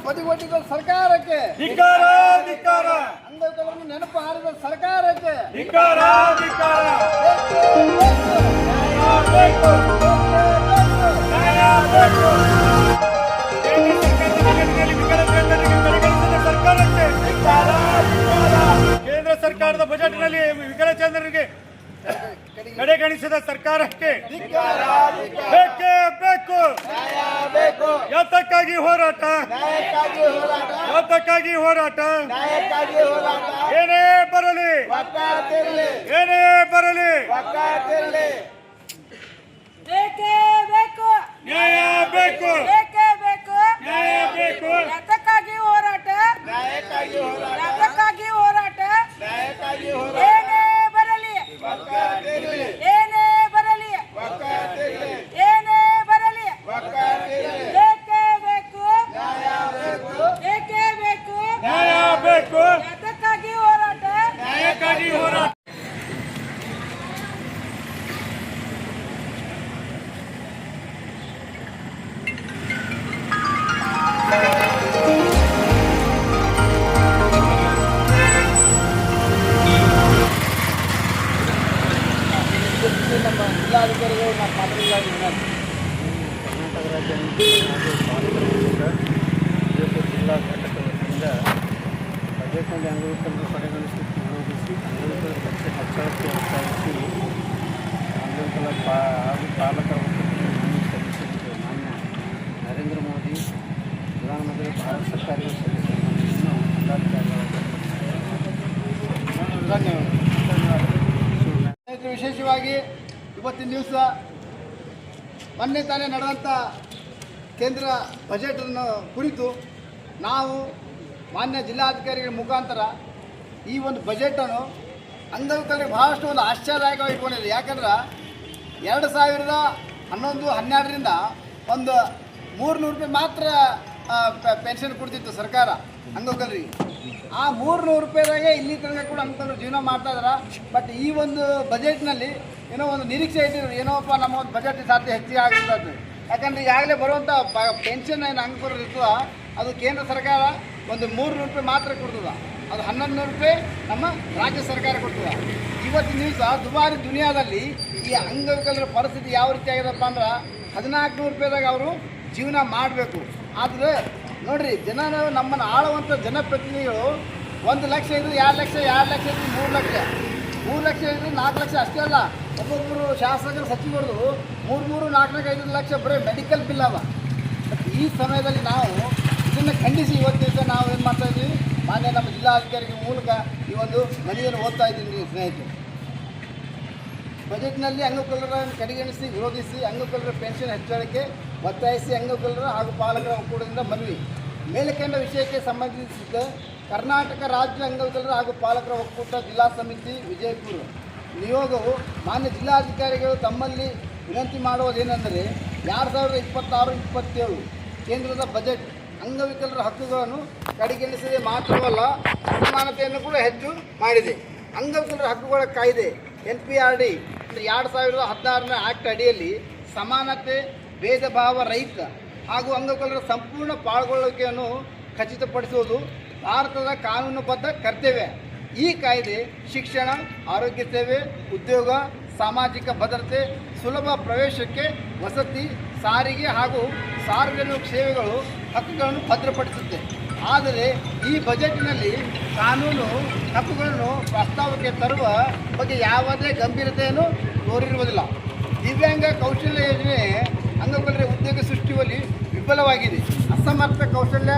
ಬದಿಗೊಟ್ಟಿದ್ದ ಸರ್ಕಾರಕ್ಕೆ ಅಂಗವಿಕಲರನ್ನು ನೆನಪು ಹಾರಿದ ಸರ್ಕಾರಕ್ಕೆ ಕೇಂದ್ರ ಸರ್ಕಾರದ ಬಜೆಟ್ನಲ್ಲಿ ವಿಕಲಚೇತನರಿಗೆ ಕಡೆಗಣಿಸಿದ ಸರ್ಕಾರಕ್ಕೆ ಬೇಕೇ ಬೇಕು. ಯಾತಕ್ಕಾಗಿ ಹೋರಾಟ? ಯಾತಕ್ಕಾಗಿ ಹೋರಾಟ? ಏನೇ ಬರಲಿ, ಏನೇ ಬರಲಿ, ಬೇಕೇ ಬೇಕು, ನ್ಯಾಯ ಬೇಕು, ಬೇಕೇ ಬೇಕು, ನ್ಯಾಯ ಬೇಕು. ಯಾತಕ್ಕಾಗಿ ಹೋರಾಟ? ಯಾತಕ್ಕಾಗಿ ಹೋರಾಟ? ಏನೇ ಬರಲಿ, ಏನೇ ಬರಲಿ, ಏನೇ ಬರಲಿ, ಬೇಕೇ ಬೇಕು, ಬೇಕೇ ಬೇಕು, ನ್ಯಾಯ ಬೇಕು, ಯಾತಕ್ಕಾಗಿ ಹೋರಾಟ? ನ್ಯಾಯಕ್ಕಾಗಿ ಹೋರಾಟ. ನಮ್ಮ ಜಿಲ್ಲಾಧಿಕಾರಿಗಳು ನಮ್ಮ ಮಾತನಾಡಿದ್ದಾರೆ. ಕರ್ನಾಟಕ ರಾಜ್ಯ ವಿಜಯಪುರ ಜಿಲ್ಲಾ ಘಟಕ ವತಿಯಿಂದ ಬಜೆಟ್ನಲ್ಲಿ ಅಂಗವಿಕಲರು ಕಡೆಗಣಿಸಿ ವಿರೋಧಿಸಿ ಅಂಗವಿಕಲರ ರಕ್ಷಣೆ ಹೆಚ್ಚಳಕ್ಕೆ ಒತ್ತಾಯಿಸಿ ಅಂಗವಿಕಲ ಹಾಗೂ ಪಾಲಕರ ಒಕ್ಕೂಟಕ್ಕೆ ಮನವಿ ಸಲ್ಲಿಸಿದ್ದು ಮಾನ್ಯ ನರೇಂದ್ರ ಮೋದಿ ಪ್ರಧಾನಮಂತ್ರಿ ಭಾರತ ಸರ್ಕಾರಕ್ಕೆ ಸಲ್ಲಿಸಿದ ಧನ್ಯವಾದ. ವಿಶೇಷವಾಗಿ ಇವತ್ತಿನ ದಿವಸ ಮೊನ್ನೆ ತಾನೇ ನಡೆದಂಥ ಕೇಂದ್ರ ಬಜೆಟನ್ನು ಕುರಿತು ನಾವು ಮಾನ್ಯ ಜಿಲ್ಲಾಧಿಕಾರಿಗಳ ಮುಖಾಂತರ ಈ ಒಂದು ಬಜೆಟನ್ನು ಅಂಗವಿಕಲರಿಗೆ ಬಹಳಷ್ಟು ಒಂದು ಆಶ್ಚರ್ಯದಾಯಕವಾಗಿ ಇಟ್ಕೊಂಡಿದೆ. ಯಾಕಂದ್ರೆ 2011-12ರಿಂದ ಒಂದು 300 ರೂಪಾಯಿ ಮಾತ್ರ ಪೆನ್ಷನ್ ಕೊಡ್ತಿತ್ತು ಸರ್ಕಾರ ಅಂಗವಿಕಲರಿಗೆ. ಆ 300 ರೂಪಾಯಿದಾಗೆ ಇಲ್ಲಿ ತನಕ ಕೂಡ ಅಂಗವಿಕಲರು ಜೀವನ ಮಾಡ್ತಾ ಇದ್ದಾರೆ. ಬಟ್ ಈ ಒಂದು ಬಜೆಟ್ನಲ್ಲಿ ಏನೋ ಒಂದು ನಿರೀಕ್ಷೆ ಇಟ್ಟಿದ್ರು, ಏನೋಪ್ಪ ನಮ್ಮ ಒಂದು ಬಜೆಟ್ ಸಾಧ್ಯ ಹೆಚ್ಚಿಗೆ ಆಗುತ್ತದೆ. ಯಾಕಂದರೆ ಈಗಾಗಲೇ ಬರುವಂಥ ಪೆನ್ಷನ್ ಏನು ಅಂಗವಿಕಲರು ಇರ್ತದ ಅದು ಕೇಂದ್ರ ಸರ್ಕಾರ ಒಂದು 300 ರೂಪಾಯಿ ಮಾತ್ರ ಕೊಡ್ತದೆ. ಅದು 1100 ರೂಪಾಯಿ ನಮ್ಮ ರಾಜ್ಯ ಸರ್ಕಾರ ಕೊಡ್ತದೆ. ಇವತ್ತಿನ ದಿವಸ ದುಬಾರಿ ದುನಿಯಾದಲ್ಲಿ ಈ ಅಂಗವಿಕಲರ ಪರಿಸ್ಥಿತಿ ಯಾವ ರೀತಿ ಆಗಿದೆಪ್ಪ ಅಂದ್ರೆ 1400 ರೂಪಾಯಿದಾಗ ಅವರು ಜೀವನ ಮಾಡಬೇಕು. ಆದರೆ ನೋಡಿರಿ, ನಮ್ಮನ್ನು ಆಳುವಂಥ ಜನಪ್ರತಿನಿಧಿಗಳು 1 ಲಕ್ಷ ಇದ್ದು 2 ಲಕ್ಷ, 2 ಲಕ್ಷ ಇದ್ದು 3 ಲಕ್ಷ, 3 ಲಕ್ಷ ಇದ್ದು 4 ಲಕ್ಷ ಅಷ್ಟೇ ಅಲ್ಲ. ಒಬ್ಬೊಬ್ಬರು ಶಾಸಕರು ಸಚಿವರದು 3, 4, 5 ಲಕ್ಷ ಬರೀ ಮೆಡಿಕಲ್ ಬಿಲ್ ಅವ. ಮತ್ತು ಈ ಸಮಯದಲ್ಲಿ ನಾವು ಇದನ್ನು ಖಂಡಿಸಿ ಇವತ್ತು ದಿವಸ ನಾವು ಏನು ಮಾಡ್ತಾ ಇದ್ದೀವಿ, ಮಾನ್ಯ ನಮ್ಮ ಜಿಲ್ಲಾಧಿಕಾರಿಗಳ ಮೂಲಕ ಈ ಒಂದು ಮನವಿಯನ್ನು ಓದ್ತಾ ಇದ್ದೀನಿ ಸ್ನೇಹಿತರು. ಬಜೆಟ್ನಲ್ಲಿ ಅಂಗವಿಕಲರನ್ನು ಕಡೆಗಣಿಸಿ ವಿರೋಧಿಸಿ ಅಂಗವಿಕಲರ ಪೆನ್ಷನ್ ಹೆಚ್ಚಳಕ್ಕೆ ಒತ್ತಾಯಿಸಿ ಅಂಗವಿಕಲರ ಹಾಗೂ ಪಾಲಕರ ಒಕ್ಕೂಟದಿಂದ ಮನವಿ. ಮೇಲ್ಕಂಡ ವಿಷಯಕ್ಕೆ ಸಂಬಂಧಿಸಿದ ಕರ್ನಾಟಕ ರಾಜ್ಯ ಅಂಗವಿಕಲರ ಹಾಗೂ ಪಾಲಕರ ಒಕ್ಕೂಟ ಜಿಲ್ಲಾ ಸಮಿತಿ ವಿಜಯಪುರ ನಿಯೋಗವು ಮಾನ್ಯ ಜಿಲ್ಲಾಧಿಕಾರಿಗಳು ತಮ್ಮಲ್ಲಿ ವಿನಂತಿ ಮಾಡುವುದೇನೆಂದರೆ 2026-27 ಕೇಂದ್ರದ ಬಜೆಟ್ ಅಂಗವಿಕಲರ ಹಕ್ಕುಗಳನ್ನು ಕಡೆಗಣಿಸದೆ ಮಾತ್ರವಲ್ಲ, ಅಸಮಾನತೆಯನ್ನು ಕೂಡ ಹೆಚ್ಚು ಮಾಡಿದೆ. ಅಂಗವಿಕಲರ ಹಕ್ಕುಗಳ ಕಾಯ್ದೆ NPRD 2016ನೇ ಆಕ್ಟ್ ಅಡಿಯಲ್ಲಿ ಸಮಾನತೆ, ಭೇದ ಭಾವ ರಹಿತ ಹಾಗೂ ಅಂಗವಿಕಲರ ಸಂಪೂರ್ಣ ಪಾಲ್ಗೊಳ್ಳುವಿಕೆಯನ್ನು ಖಚಿತಪಡಿಸುವುದು ಭಾರತದ ಕಾನೂನುಬದ್ಧ ಕರ್ತವ್ಯ. ಈ ಕಾಯ್ದೆ ಶಿಕ್ಷಣ, ಆರೋಗ್ಯ ಸೇವೆ, ಉದ್ಯೋಗ, ಸಾಮಾಜಿಕ ಭದ್ರತೆ, ಸುಲಭ ಪ್ರವೇಶಕ್ಕೆ, ವಸತಿ, ಸಾರಿಗೆ ಹಾಗೂ ಸಾರ್ವಜನಿಕ ಸೇವೆಗಳು ಹಕ್ಕುಗಳನ್ನು ಭದ್ರಪಡಿಸುತ್ತೆ. ಆದರೆ ಈ ಬಜೆಟ್ನಲ್ಲಿ ಕಾನೂನು ಹಕ್ಕುಗಳನ್ನು ಪ್ರಸ್ತಾವಕ್ಕೆ ತರುವ ಬಗ್ಗೆ ಯಾವುದೇ ಗಂಭೀರತೆಯನ್ನು ತೋರಿರುವುದಿಲ್ಲ. ದಿವ್ಯಾಂಗ ಕೌಶಲ್ಯ ಯೋಜನೆ ಅಂಗವಿಕಲರ ಉದ್ಯೋಗ ಸೃಷ್ಟಿಯಲ್ಲಿ ವಿಫಲವಾಗಿದೆ. ಅಸಮರ್ಥ ಕೌಶಲ್ಯ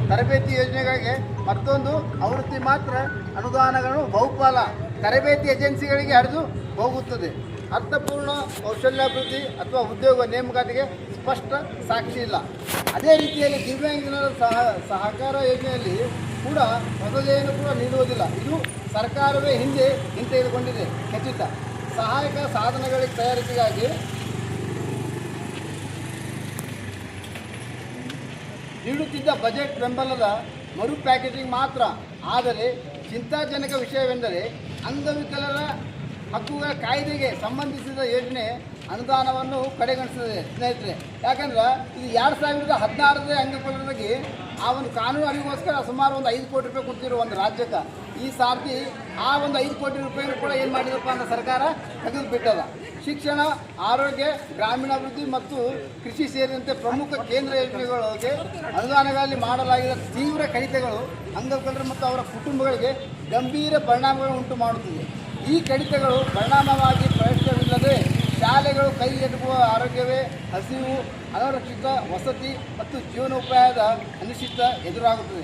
ತರಬೇತಿ ಯೋಜನೆಗಳಿಗೆ ಮತ್ತೊಂದು ಆವೃತ್ತಿ ಮಾತ್ರ ಅನುದಾನಗಳನ್ನು ಬಹುಪಾಲ ತರಬೇತಿ ಏಜೆನ್ಸಿಗಳಿಗೆ ಹರಿದು ಹೋಗುತ್ತದೆ. ಅರ್ಥಪೂರ್ಣ ಕೌಶಲ್ಯಾಭಿವೃದ್ಧಿ ಅಥವಾ ಉದ್ಯೋಗ ನೇಮಕಾತಿಗೆ ಸ್ಪಷ್ಟ ಸಾಕ್ಷಿ ಇಲ್ಲ. ಅದೇ ರೀತಿಯಲ್ಲಿ ದಿವ್ಯಾಂಗಜನರ ಸಹಕಾರ ಯೋಜನೆಯಲ್ಲಿ ಕೂಡ ಹೊಸದೇನು ಕೂಡ ನೀಡುವುದಿಲ್ಲ. ಇದು ಸರ್ಕಾರವೇ ಹಿಂತೆಗೆದುಕೊಂಡಿದೆ ಖಚಿತ. ಸಹಾಯಕ ಸಾಧನಗಳ ತಯಾರಿಕೆಗಾಗಿ ನೀಡುತ್ತಿದ್ದ ಬಜೆಟ್ ಬೆಂಬಲದ ಮರು ಪ್ಯಾಕೇಜಿಂಗ್ ಮಾತ್ರ. ಆದರೆ ಚಿಂತಾಜನಕ ವಿಷಯವೆಂದರೆ ಅಂಗವಿಕಲರ ಹಕ್ಕುಗಳ ಕಾಯ್ದೆಗೆ ಸಂಬಂಧಿಸಿದ ಯೋಜನೆ ಅನುದಾನವನ್ನು ಕಡೆಗಣಿಸಿದೆ ಸ್ನೇಹಿತರೆ. ಯಾಕಂದ್ರೆ ಇದು 2016ರ ಅಂಗಪತ್ರದಲ್ಲಿ ಆ ಒಂದು ಕಾನೂನು ಅರಿವಿಗೋಸ್ಕರ ಸುಮಾರು ಒಂದು 5 ಕೋಟಿ ರೂಪಾಯಿ ಕೊಡ್ತಿರೋ ಒಂದು ರಾಜ್ಯಕ್ಕೆ ಈ ಸಾರ್ತಿ ಆ ಒಂದು 5 ಕೋಟಿ ರೂಪಾಯಿ ಕೂಡ ಏನು ಮಾಡಿದಪ್ಪ ಅಂದ್ರೆ ಸರ್ಕಾರ ತೆಗೆದು ಬಿಟ್ಟದ. ಶಿಕ್ಷಣ, ಆರೋಗ್ಯ, ಗ್ರಾಮೀಣಾಭಿವೃದ್ಧಿ ಮತ್ತು ಕೃಷಿ ಸೇರಿದಂತೆ ಪ್ರಮುಖ ಕೇಂದ್ರ ಯೋಜನೆಗಳಿಗೆ ಅನುದಾನಗಳಲ್ಲಿ ಮಾಡಲಾಗಿರುವ ತೀವ್ರ ಕಡಿತಗಳು ಅಂಗವಿಕಲರು ಮತ್ತು ಅವರ ಕುಟುಂಬಗಳಿಗೆ ಗಂಭೀರ ಪರಿಣಾಮಗಳನ್ನು ಉಂಟು ಮಾಡುತ್ತಿದೆ. ಈ ಕಡಿತಗಳು ಪರಿಣಾಮವಾಗಿ ಪ್ರವೇಶವಿಲ್ಲದೆ ಶಾಲೆಗಳು ಕೈಗೆಟುಕುವ ಆರೋಗ್ಯವೇ, ಹಸಿವು, ಅನವರಕ್ಷಿತ ವಸತಿ ಮತ್ತು ಜೀವನೋಪಾಯದ ಅನಿಶ್ಚಿತ ಎದುರಾಗುತ್ತದೆ.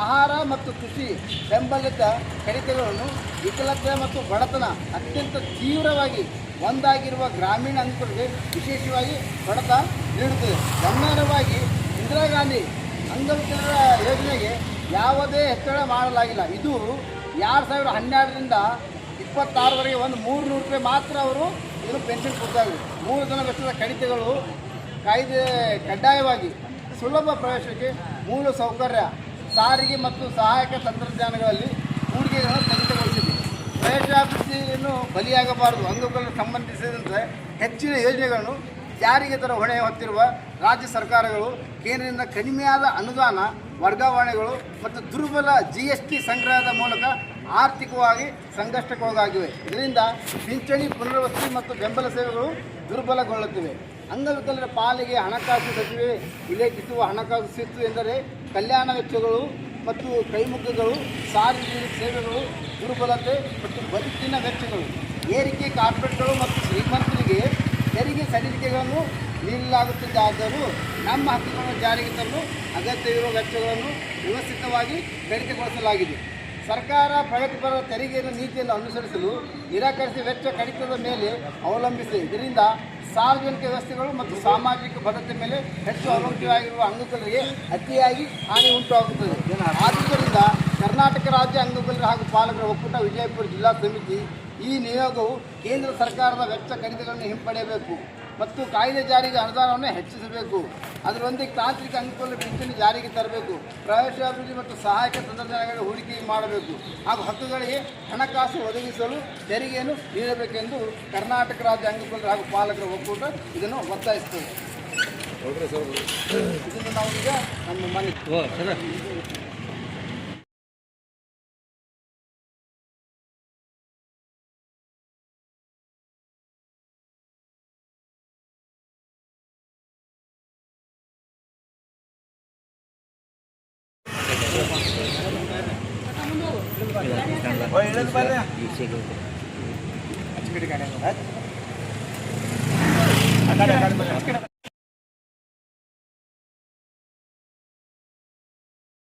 ಆಹಾರ ಮತ್ತು ಕೃಷಿ ಬೆಂಬಲಿತ ಕಡಿತಗಳನ್ನು ವಿಕಲತೆ ಮತ್ತು ಬಡತನ ಅತ್ಯಂತ ತೀವ್ರವಾಗಿ ಒಂದಾಗಿರುವ ಗ್ರಾಮೀಣ ಅಂಗಗಳಿಗೆ ವಿಶೇಷವಾಗಿ ಹೊಡೆತ ನೀಡುತ್ತದೆ. ಗಮನಾರ್ಹವಾಗಿ ಇಂದಿರಾ ಗಾಂಧಿ ಅಂಗವಿಕಲರ ಯೋಜನೆಗೆ ಯಾವುದೇ ಹೆಚ್ಚಳ ಮಾಡಲಾಗಿಲ್ಲ. ಇದು 2012ರಿಂದ 26ವರೆಗೆ ಒಂದು 300 ರೂಪಾಯಿ ಮಾತ್ರ ಅವರು ಇದು ಪೆನ್ಷನ್ ಕೊಡ್ತಾರೆ. 3 ಜನ ವೆಚ್ಚದ ಕಡಿತಗಳು ಕಾಯ್ದೆ ಕಡ್ಡಾಯವಾಗಿ ಸುಲಭ ಪ್ರವೇಶಕ್ಕೆ ಮೂಲ ಸೌಕರ್ಯ, ಸಾರಿಗೆ ಮತ್ತು ಸಹಾಯಕ ತಂತ್ರಜ್ಞಾನಗಳಲ್ಲಿ ಹೂಡಿಕೆಗಳನ್ನು ಸ್ಥಗಿತಗೊಳಿಸಿದೆ. ಪ್ರವೇಶಾಭಿವೃದ್ಧಿಯನ್ನು ಬಲಿಯಾಗಬಾರದು. ಅಂಗವಿಕಲರಿಗೆ ಸಂಬಂಧಿಸಿದಂತೆ ಹೆಚ್ಚಿನ ಯೋಜನೆಗಳನ್ನು ಜಾರಿಗೆ ತರುವ ಹೊಣೆ ಹೊತ್ತಿರುವ ರಾಜ್ಯ ಸರ್ಕಾರಗಳು ಕೇಂದ್ರದಿಂದ ಕಡಿಮೆಯಾದ ಅನುದಾನ ವರ್ಗಾವಣೆಗಳು ಮತ್ತು ದುರ್ಬಲ GST ಸಂಗ್ರಹದ ಮೂಲಕ ಆರ್ಥಿಕವಾಗಿ ಸಂಕಷ್ಟಕ್ಕೊಳಗಾಗಿವೆ. ಇದರಿಂದ ಪಿಂಚಣಿ, ಪುನರ್ವಸತಿ ಮತ್ತು ಬೆಂಬಲ ಸೇವೆಗಳು ದುರ್ಬಲಗೊಳ್ಳುತ್ತಿವೆ. ಅಂಗವಿಕಲರ ಪಾಲಿಗೆ ಹಣಕಾಸು ಸಚಿವೆ ಉಲ್ಲೇಖಿಸುವ ಹಣಕಾಸು ಶಿಸ್ತು ಎಂದರೆ ಕಲ್ಯಾಣ ವೆಚ್ಚಗಳು ಮತ್ತು ಕೈಮುಖಗಳು, ಸಾರ್ವಜನಿಕ ಸೇವೆಗಳು ದುರ್ಬಲತೆ ಮತ್ತು ಬದುಕಿನ ವೆಚ್ಚಗಳು ಏರಿಕೆ, ಕಾರ್ಪೊರೇಟ್ಗಳು ಮತ್ತು ಶ್ರೀಮಂತರಿಗೆ ತೆರಿಗೆ ಸಡಿಲಿಕೆಗಳನ್ನು ನೀಡಲಾಗುತ್ತಿದ್ದಾದರೂ ನಮ್ಮ ಹಕ್ಕುಗಳನ್ನು ಜಾರಿಗೆ ತರಲು ಅಗತ್ಯವಿರುವ ವೆಚ್ಚಗಳನ್ನು ವ್ಯವಸ್ಥಿತವಾಗಿ ಕಡಿತಗೊಳಿಸಲಾಗಿದೆ. ಸರ್ಕಾರ ಪ್ರಗತಿಪರ ತೆರಿಗೆಯ ನೀತಿಯನ್ನು ಅನುಸರಿಸಲು ನಿರಾಕರಿಸಿ ವೆಚ್ಚ ಕಡಿತದ ಮೇಲೆ ಅವಲಂಬಿಸಿದೆ. ಇದರಿಂದ ಸಾರ್ವಜನಿಕ ವ್ಯವಸ್ಥೆಗಳು ಮತ್ತು ಸಾಮಾಜಿಕ ಭದ್ರತೆ ಮೇಲೆ ಹೆಚ್ಚು ಅವಲಂಬಿತವಾಗಿರುವ ಅಂಗವಿಕಲರಿಗೆ ಅತಿಯಾಗಿ ಹಾನಿ ಉಂಟಾಗುತ್ತದೆ. ಆದ್ದರಿಂದ ಕರ್ನಾಟಕ ರಾಜ್ಯ ಅಂಗವಿಕಲರ ಹಾಗೂ ಪಾಲಕರ ಒಕ್ಕೂಟ ವಿಜಯಪುರ ಜಿಲ್ಲಾ ಸಮಿತಿ ಈ ನಿಯೋಗವು ಕೇಂದ್ರ ಸರ್ಕಾರದ ವೆಚ್ಚ ಕಡಿತಗಳನ್ನು ಹಿಂಪಡೆಯಬೇಕು ಮತ್ತು ಕಾಯ್ದೆ ಜಾರಿಗೆ ಅನುದಾನವನ್ನು ಹೆಚ್ಚಿಸಬೇಕು. ಅದರೊಂದಿಗೆ ತಾಂತ್ರಿಕ ಅಂಗವಿಕಲರ ಪಿಂಚಣಿ ಜಾರಿಗೆ ತರಬೇಕು. ಪ್ರವೇಶಾಭಿವೃದ್ಧಿ ಮತ್ತು ಸಹಾಯಕ ತಂತ್ರಜ್ಞಾನಗಳ ಹೂಡಿಕೆ ಮಾಡಬೇಕು ಹಾಗೂ ಹಕ್ಕುಗಳಿಗೆ ಹಣಕಾಸು ಒದಗಿಸಲು ತೆರಿಗೆಯನ್ನು ನೀಡಬೇಕೆಂದು ಕರ್ನಾಟಕ ರಾಜ್ಯ ಅಂಗವಿಕಲರ ಹಾಗೂ ಪಾಲಕರ ಒಕ್ಕೂಟ ಇದನ್ನು ಒತ್ತಾಯಿಸುತ್ತದೆ. ಇದನ್ನು ನಾವು ಈಗ ನಮ್ಮ ಮನೆ